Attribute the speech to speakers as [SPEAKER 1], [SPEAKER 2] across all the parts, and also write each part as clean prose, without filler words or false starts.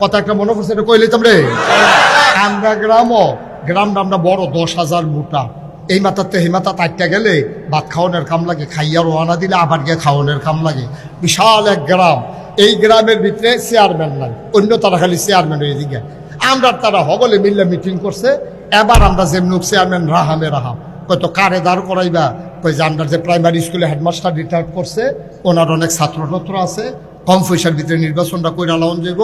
[SPEAKER 1] কথা একটা মনে পড়ছে, এটা কইলে তোমরে আমরা গ্রামটা আমরা বড় 10,000 মোটা। এই মাথাতে এই মাথা তাইটা গেলে ভাত খাওয়ানোর কাম লাগে, খাইয়া রোয়ানা দিলে আবার গিয়ে খাওয়ানোর কাম লাগে। বিশাল এক গ্রাম, এই গ্রামের ভিতরে চেয়ারম্যান নাই, অন্য তারা খালি চেয়ারম্যান হয়ে দিকে। আমরা তারা হগলে মিললে মিটিং করছে। এবার আমরা যেমন চেয়ারম্যান রাহাম হয়তো কারে দাঁড় করাইবা, কই যে আমরা যে প্রাইমারি স্কুলে হেডমাস্টার রিটায়ার করছে, ওনার অনেক ছাত্রছাত্র আছে, কম পয়সার ভিতরে নির্বাচনটা কইরা লাউন যাব,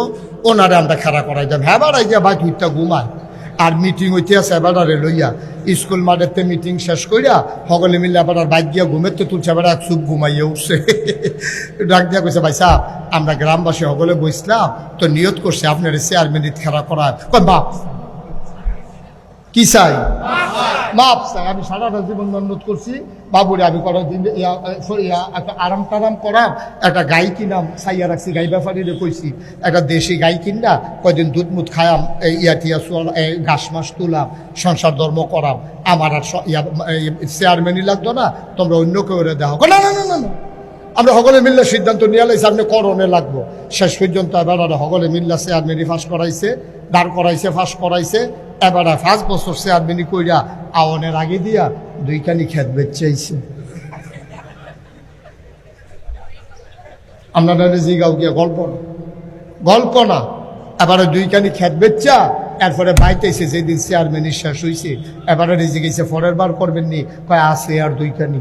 [SPEAKER 1] ওনারে আমরা খেলা করাই যাব। হ্যাঁ বাড়াই যা ভাই দুইটা ঘুমায় আর মিটিং হইতে আছে। এবারে লইয়া স্কুল মাঠেতে মিটিং শেষ কইরা সকলে মিলে আবার বাইক গিয়া ঘুমেতে তুলছে, এবার এক চুপ ঘুমাইয়ে উঠছে। ডাক দিয়া কইছে, ভাই সাহেব আমরা গ্রামবাসী সকলে বসলাম তো নিয়ত করছে আপনার চেয়ারম্যান খেলা করা। বাপ কি চাই? মাপ চাই। আমি সারাটা জীবন মেহনত করছি বাবুরে, আমি করার দিন একটা আরাম টারাম করাম, একটা গাই কিনাম চাইয়া রাখছি, গাই ব্যাপারীরে কইছি একটা দেশি গাই কিনা কয়দিন দুধ মুধ খায়াম, টিয়া ঘাস মাস তুলাম, সংসার ধর্ম করাম। আমার আর চেয়ারম্যানই লাগতো না, তোমরা অন্য কেউ দেখো। না না না না না, আমরা সকলে মিললে সিদ্ধান্ত নিয়ে লাইছি আপনি করণে লাগবো। শেষ পর্যন্ত এবার সকলে মিল্লা চেয়ারম্যানই ফাঁস করাইছে, দাঁড় করাইছে, ফাঁস করাইছে। এবার 5 বছর চেয়ারম্যানই কইরা আওয়ানের আগে দিয়া 2খানি খেত বেচাইছে। আপনারা জিগাও গিয়া গল্প না। এবারে 2খানি খেত বেচা এরপরে বাইতেছে যেদিন চেয়ারম্যানই শেষ হয়েছে। এবারে রেজে গেছে পরের বার করবেন নি, কয় আছে আর 2খানি।